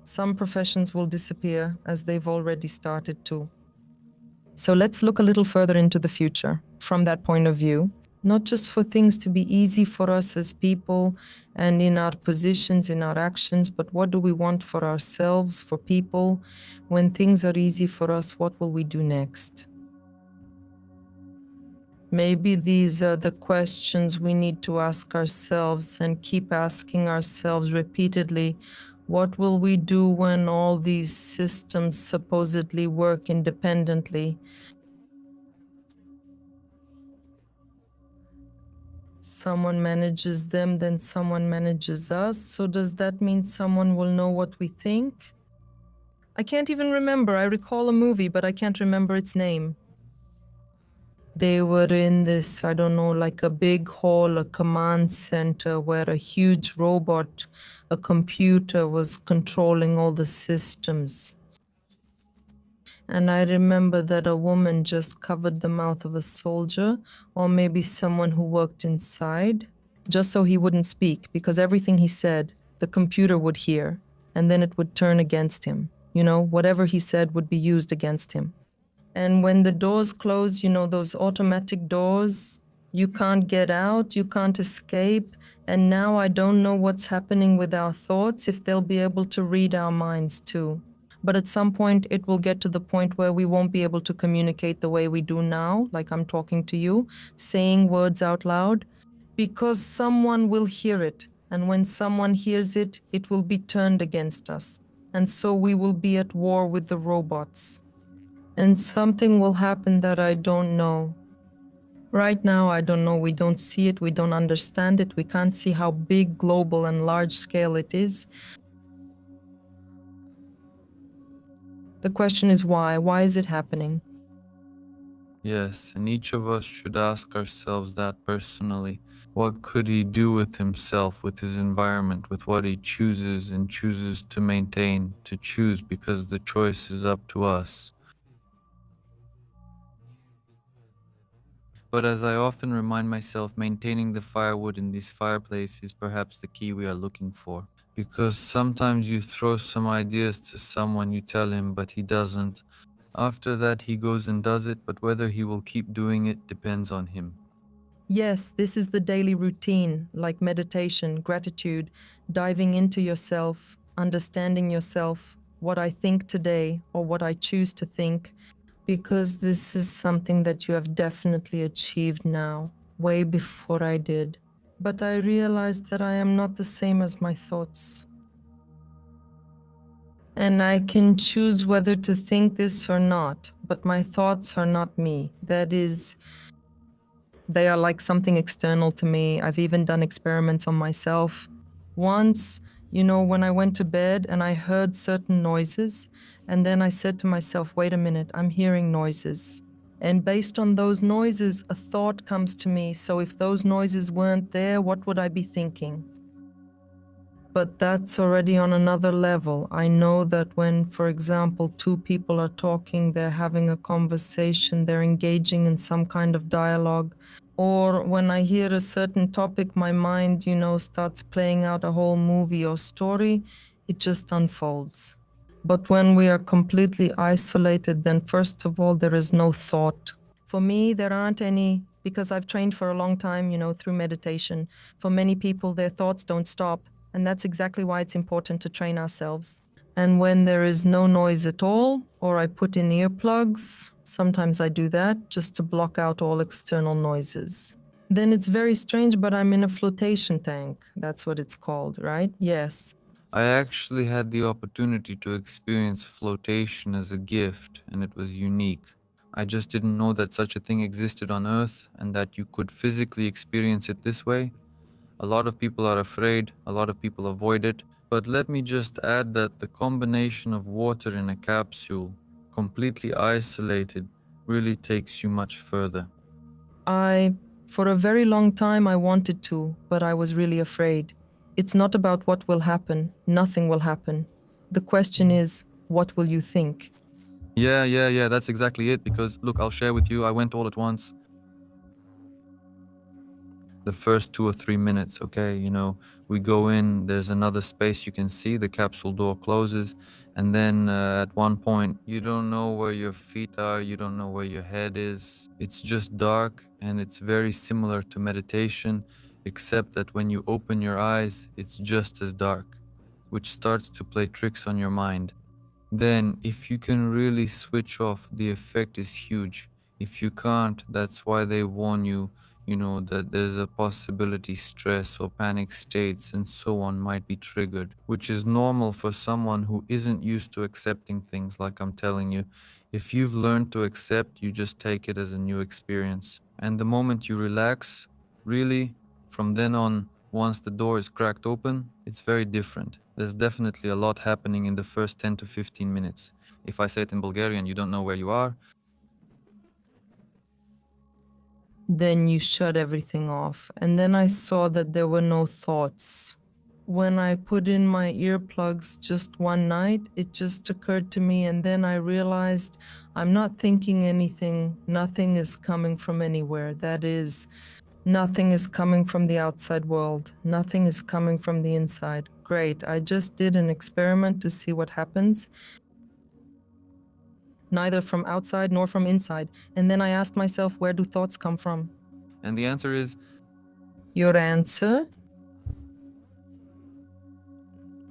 Some professions will disappear, as they've already started to. So let's look a little further into the future, from that point of view. Not just for things to be easy for us as people and in our positions, in our actions, but what do we want for ourselves, for people? When things are easy for us, what will we do next? Maybe these are the questions we need to ask ourselves and keep asking ourselves repeatedly. What will we do when all these systems supposedly work independently? Someone manages them, then someone manages us. So does that mean someone will know what we think? I can't even remember. I recall a movie, but I can't remember its name. They were in this, I don't know, like a big hall, a command center where a huge robot, a computer was controlling all the systems. And I remember that a woman just covered the mouth of a soldier, or maybe someone who worked inside, just so he wouldn't speak, because everything he said, the computer would hear, and then it would turn against him. You know, whatever he said would be used against him. And when the doors close, you know, those automatic doors, you can't get out, you can't escape. And now I don't know what's happening with our thoughts, if they'll be able to read our minds too. But at some point, it will get to the point where we won't be able to communicate the way we do now, like I'm talking to you, saying words out loud, because someone will hear it. And when someone hears it, it will be turned against us. And so we will be at war with the robots. And something will happen that I don't know. Right now, I don't know. We don't see it. We don't understand it. We can't see how big, global, and large scale it is. The question is why? Why is it happening? Yes, and each of us should ask ourselves that personally. What could he do with himself, with his environment, with what he chooses and chooses to maintain, to choose because the choice is up to us? But as I often remind myself, maintaining the firewood in this fireplace is perhaps the key we are looking for. Because sometimes you throw some ideas to someone, you tell him, but he doesn't. After that, he goes and does it, but whether he will keep doing it depends on him. Yes, this is the daily routine, like meditation, gratitude, diving into yourself, understanding yourself, what I think today or what I choose to think, because this is something that you have definitely achieved now, way before I did. But I realized that I am not the same as my thoughts. And I can choose whether to think this or not, but my thoughts are not me. That is, they are like something external to me. I've even done experiments on myself. Once, you know, when I went to bed and I heard certain noises, and then I said to myself, wait a minute, I'm hearing noises. And based on those noises, a thought comes to me. So if those noises weren't there, what would I be thinking? But that's already on another level. I know that when, for example, two people are talking, they're having a conversation, they're engaging in some kind of dialogue, or when I hear a certain topic, my mind, you know, starts playing out a whole movie or story, it just unfolds. But when we are completely isolated, then first of all, there is no thought. For me, there aren't any, because I've trained for a long time, you know, through meditation. For many people, their thoughts don't stop. And that's exactly why it's important to train ourselves. And when there is no noise at all, or I put in earplugs, sometimes I do that just to block out all external noises. Then it's very strange, but I'm in a flotation tank. That's what it's called, right? Yes. I actually had the opportunity to experience flotation as a gift, and it was unique. I just didn't know that such a thing existed on Earth and that you could physically experience it this way. A lot of people are afraid, a lot of people avoid it, but let me just add that the combination of water in a capsule, completely isolated, really takes you much further. For a very long time, I wanted to, but I was really afraid. It's not about what will happen, nothing will happen. The question is, what will you think? Yeah, that's exactly it. Because, look, I'll share with you, I went all at once. The first 2 or 3 minutes, okay, we go in, there's another space you can see, the capsule door closes, and then at one point, you don't know where your feet are, you don't know where your head is. It's just dark, and it's very similar to meditation, except that when you open your eyes, it's just as dark, which starts to play tricks on your mind. Then, if you can really switch off, the effect is huge. If you can't, that's why they warn you, that there's a possibility stress or panic states and so on might be triggered, which is normal for someone who isn't used to accepting things like I'm telling you. If you've learned to accept, you just take it as a new experience. And the moment you relax, really, From then on, once the door is cracked open, it's very different. There's definitely a lot happening in the first 10 to 15 minutes. If I say it in Bulgarian, you don't know where you are. Then you shut everything off, and then I saw that there were no thoughts. When I put in my earplugs just one night, it just occurred to me, and then I realized I'm not thinking anything. Nothing is coming from anywhere. That is, nothing is coming from the outside world. Nothing is coming from the inside. Great. I just did an experiment to see what happens, neither from outside nor from inside. And then I asked myself, where do thoughts come from? And the answer is Your answer?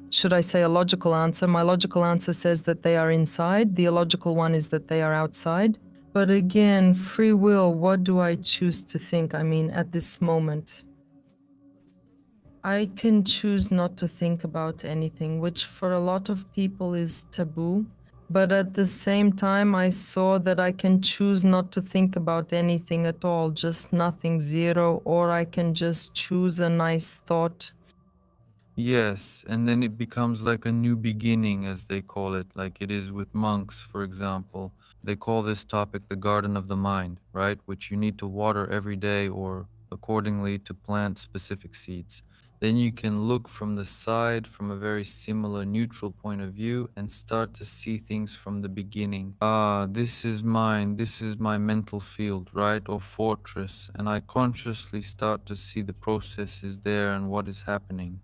Should I say a logical answer? My logical answer says that they are inside. The illogical one is that they are outside. But again, free will, what do I choose to think? I mean, at this moment, I can choose not to think about anything, which for a lot of people is taboo. But at the same time, I saw that I can choose not to think about anything at all, just nothing, zero, or I can just choose a nice thought. yes, and then it becomes like a new beginning, as they call it, like it is with monks, for example. They call this topic the garden of the mind, right? Which you need to water every day or accordingly to plant specific seeds. Then you can look from the side from a very similar neutral point of view and start to see things from the beginning. Ah, this is mine, this is my mental field, right? Or fortress. And I consciously start to see the processes there and what is happening.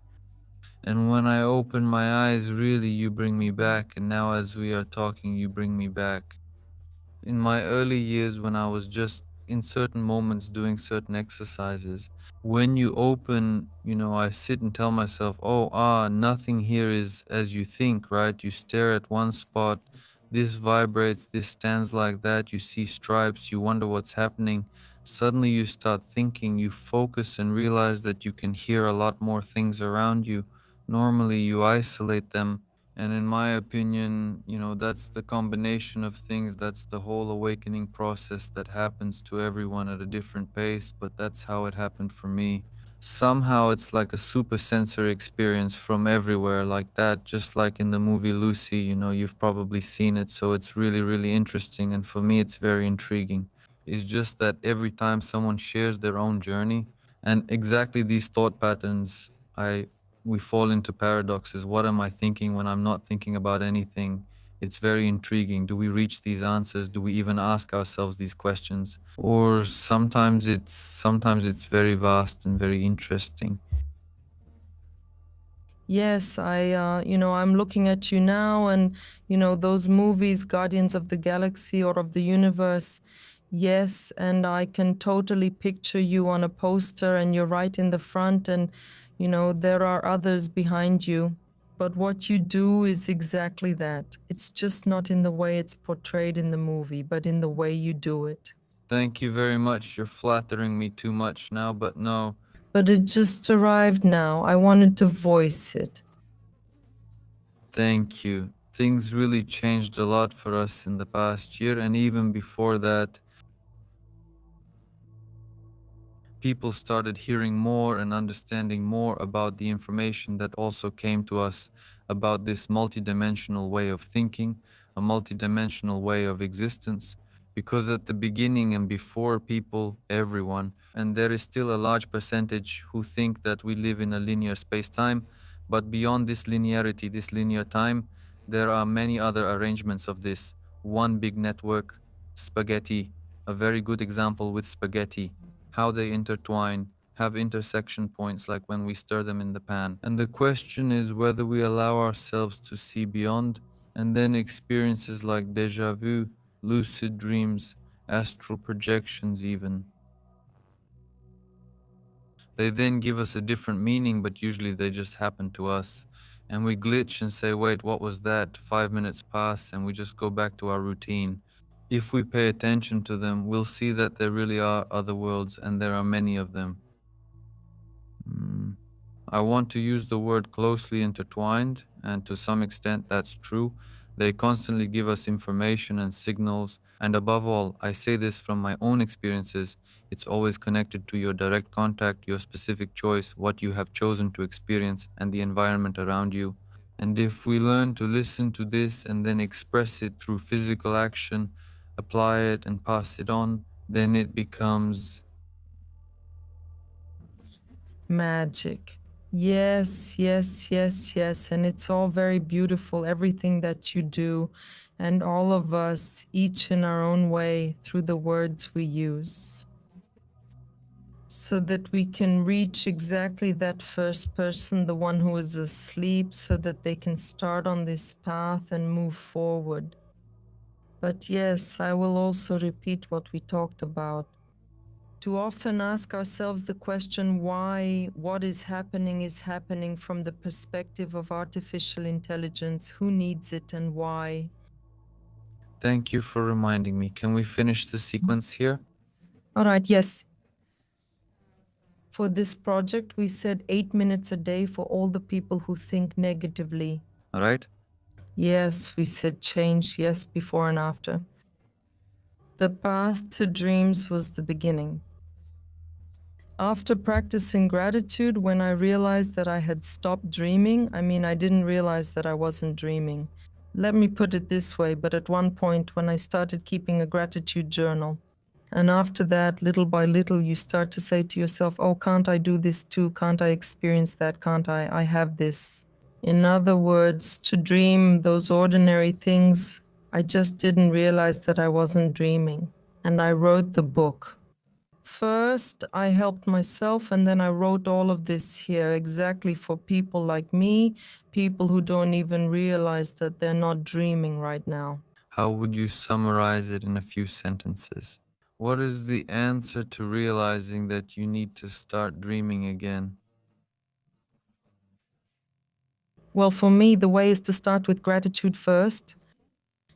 And when I open my eyes, really, you bring me back. And now, as we are talking, you bring me back. In my early years, when I was just in certain moments doing certain exercises, when you open, I sit and tell myself, oh, nothing here is as you think, right? You stare at one spot, this vibrates, this stands like that, you see stripes, you wonder what's happening. Suddenly you start thinking, you focus and realize that you can hear a lot more things around you. Normally you isolate them, and in my opinion, that's the combination of things. That's the whole awakening process that happens to everyone at a different pace, but that's how it happened for me. Somehow it's like a super sensory experience from everywhere, like that, just like in the movie Lucy. You've probably seen it, so it's really, really interesting. And for me, it's very intriguing. It's just that every time someone shares their own journey, and exactly these thought patterns, I we fall into paradoxes. What am I thinking when I'm not thinking about anything? It's very intriguing. Do we reach these answers? Do we even ask ourselves these questions? Or sometimes it's very vast and very interesting. Yes, I'm looking at you now, and, those movies, Guardians of the Galaxy or of the Universe. Yes, and I can totally picture you on a poster, and you're right in the front, and, there are others behind you. But what you do is exactly that. It's just not in the way it's portrayed in the movie, but in the way you do it. Thank you very much. You're flattering me too much now, but no. But it just arrived now. I wanted to voice it. Thank you. Things really changed a lot for us in the past year, and even before that, people started hearing more and understanding more about the information that also came to us about this multidimensional way of thinking, a multidimensional way of existence. Because at the beginning and before people, everyone, and there is still a large percentage who think that we live in a linear space time, but beyond this linearity, this linear time, there are many other arrangements of this. One big network, spaghetti, a very good example with spaghetti, how they intertwine, have intersection points like when we stir them in the pan. And the question is whether we allow ourselves to see beyond, and then experiences like deja vu, lucid dreams, astral projections, even. They then give us a different meaning, but usually they just happen to us. And we glitch and say, wait, what was that? 5 minutes pass, and we just go back to our routine. If we pay attention to them, we'll see that there really are other worlds, and there are many of them. Mm. I want to use the word closely intertwined, and to some extent that's true. They constantly give us information and signals, and above all, I say this from my own experiences, it's always connected to your direct contact, your specific choice, what you have chosen to experience, and the environment around you. And if we learn to listen to this and then express it through physical action, apply it and pass it on, then it becomes. Magic. Yes, yes, yes, yes. And it's all very beautiful, everything that you do, and all of us, each in our own way, through the words we use, so that we can reach exactly that first person, the one who is asleep, so that they can start on this path and move forward. But yes, I will also repeat what we talked about. To often ask ourselves the question why what is happening from the perspective of artificial intelligence, who needs it and why. Thank you for reminding me. Can we finish the sequence here? All right, yes. For this project, we said 8 minutes a day for all the people who think negatively. All right? Yes, we said change, yes, before and after. The path to dreams was the beginning. After practicing gratitude, when I realized that I had stopped dreaming, I didn't realize that I wasn't dreaming. Let me put it this way, but at one point when I started keeping a gratitude journal, and after that, little by little, you start to say to yourself, oh, can't I do this too? Can't I experience that? Can't I have this? In other words, to dream those ordinary things, I just didn't realize that I wasn't dreaming. And I wrote the book. First, I helped myself, and then I wrote all of this here exactly for people like me, people who don't even realize that they're not dreaming right now. How would you summarize it in a few sentences? What is the answer to realizing that you need to start dreaming again? Well, for me, the way is to start with gratitude first,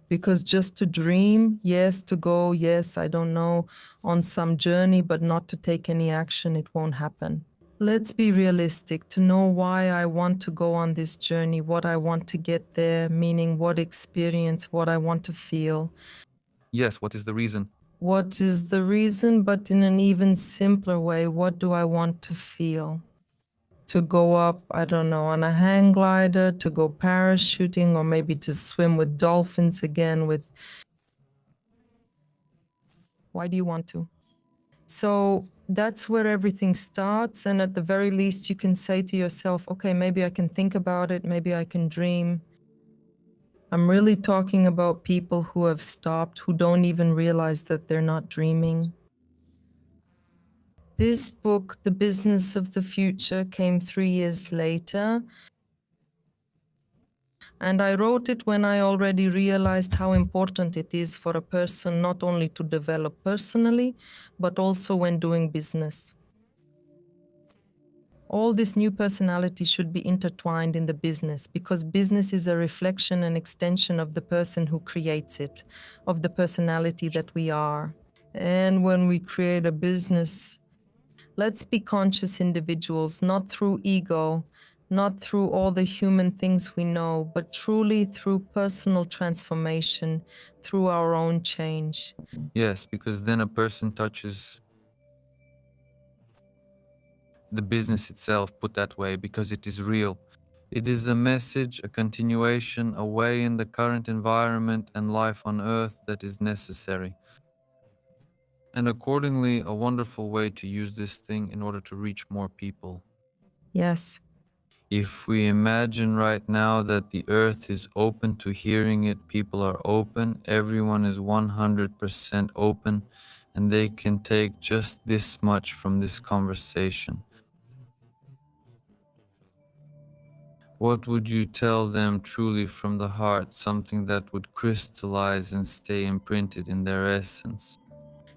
because just to dream, yes, to go, yes, I don't know, on some journey, but not to take any action, it won't happen. Let's be realistic. To know why I want to go on this journey, what I want to get there, meaning what experience, what I want to feel. Yes, what is the reason? What is the reason, but in an even simpler way, what do I want to feel? To go up, I don't know, on a hang glider, to go parachuting, or maybe to swim with dolphins again with. Why do you want to? So that's where everything starts. And at the very least, you can say to yourself, okay, maybe I can think about it. Maybe I can dream. I'm really talking about people who have stopped, who don't even realize that they're not dreaming. This book, The Business of the Future, came 3 years later. And I wrote it when I already realized how important it is for a person not only to develop personally, but also when doing business. All this new personality should be intertwined in the business, because business is a reflection and extension of the person who creates it, of the personality that we are. And when we create a business, let's be conscious individuals, not through ego, not through all the human things we know, but truly through personal transformation, through our own change. Yes, because then a person touches the business itself, put that way, because it is real. It is a message, a continuation, a way in the current environment and life on earth that is necessary. And accordingly, a wonderful way to use this thing in order to reach more people. Yes. If we imagine right now that the earth is open to hearing it, people are open, everyone is 100% open, and they can take just this much from this conversation. What would you tell them truly from the heart, something that would crystallize and stay imprinted in their essence?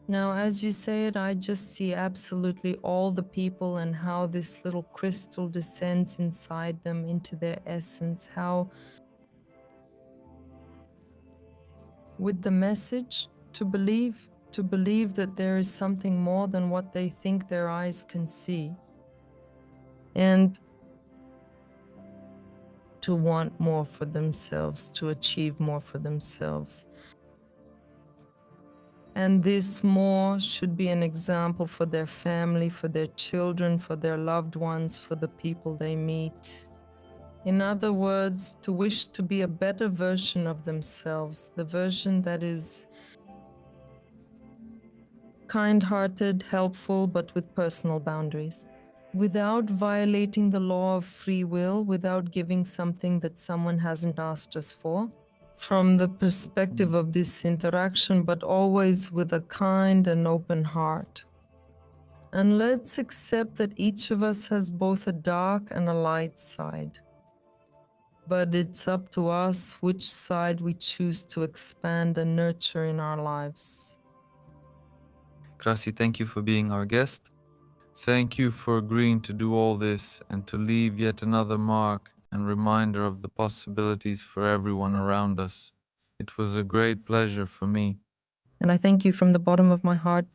Now, as you say it, I just see absolutely all the people and how this little crystal descends inside them into their essence, how, with the message, to believe that there is something more than what they think their eyes can see. And to want more for themselves, to achieve more for themselves. And this more should be an example for their family, for their children, for their loved ones, for the people they meet. In other words, to wish to be a better version of themselves, the version that is kind-hearted, helpful, but with personal boundaries, without violating the law of free will, without giving something that someone hasn't asked us for, from the perspective of this interaction, but always with a kind and open heart. And let's accept that each of us has both a dark and a light side. But it's up to us which side we choose to expand and nurture in our lives. Krasi, thank you for being our guest. Thank you for agreeing to do all this and to leave yet another mark and reminder of the possibilities for everyone around us. It was a great pleasure for me. And I thank you from the bottom of my heart